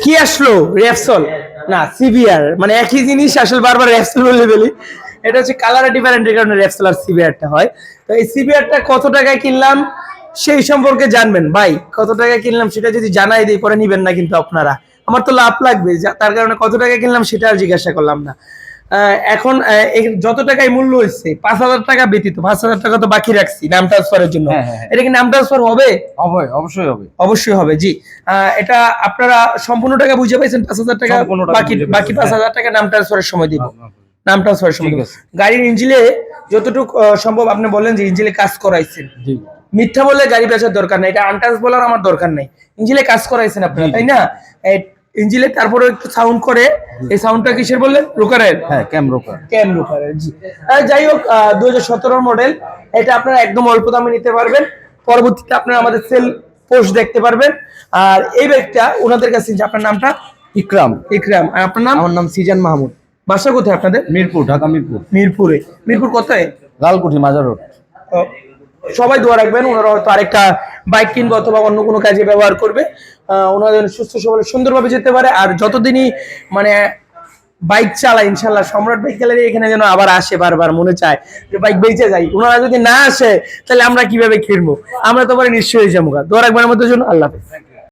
কি আসলো রেপসল না সিভিআর, মানে একই জিনিস আসলে বারবার রেপসল বলে ফেলি। এটা হচ্ছে কালার ডিফারেন্টের কারণে রেপসল আর সিভিআরটা হয়। তো এই সিভিআরটা কত টাকায় কিনলাম সেই সম্পর্কে জানবেন ভাই, কত টাকায় কিনলাম সেটা যদি জানাই দিই পরে নিবেন না কিন্তু আপনারা, আমার তো লাভ লাগবে, তার কারণে কত টাকায় কিনলাম সেটা আর জিজ্ঞাসা করলাম না। এখন যত টাকায় মূল্য হয়েছে 5,000 টাকা ব্যতীত 5,000 টাকা তো বাকি রাখছি নাম ট্রান্সফারের জন্য। এটা কি নাম ট্রান্সফার হবে? অবশ্যই হবে, অবশ্যই হবে জি। এটা আপনারা সম্পূর্ণ টাকা বুঝে পাইছেন, 5,000 টাকা বাকি 5,000 টাকা নাম ট্রান্সফারের সময় দিব। নাম ট্রান্সফারের সময় গাড়ির ইঞ্জিনে যতটুকু সম্ভব আপনি বলেন যে ইঞ্জিনে কাজ করাইছেন, মিথ্যা বলে গাড়ি বেচার দরকার নাই, এটা আনটাচ বলার আমার দরকার নাই। ইঞ্জিনে কাজ করাইছেন আপনারা তাই না? ইঞ্জিনে তারপরে একটু সাউন্ড করে, এই সাউন্ডটা কিসের বললেন? রোকারের। হ্যাঁ, ক্যাম রোকারের জি। যাই হোক 2017 মডেল, এটা আপনারা একদম অল্প দামে নিতে পারবেন। পরবর্তীতে আপনারা আমাদের সেল পোস্ট দেখতে পারবেন। আর এই ব্যাগটা ওনাদের কাছে, আপনার নামটা? ইকরাম। আর আপনার নাম? আমার নাম সিজান মাহমুদ। বাসা কোথায় আপনাদের? মিরপুর, ঢাকা মিরপুর। মিরপুর কোথায়? লালকুঠি মাজার রোড। সবাই দোয়া রাখবেন, ওনারা হয়তো আরেকটা বাইক কিনবে অথবা অন্য কোনো কাজে ব্যবহার করবে, ওনাদের সুস্থ সবল সুন্দরভাবে যেতে পারে। আর যতদিনই মানে বাইক চালায় ইনশাল্লাহ সম্রাট বাইক গ্যালারি এখানে যেন আবার আসে, বারবার মনে চায় যে বাইক বেঁচে যাই। ওনারা যদি না আসে তাহলে আমরা কিভাবে কিনবো? আমরা তো পরে নিশ্চয়ই যাবো। দোয়া রাখবেন আমাদের জন্য। আল্লাহ হাফেজ।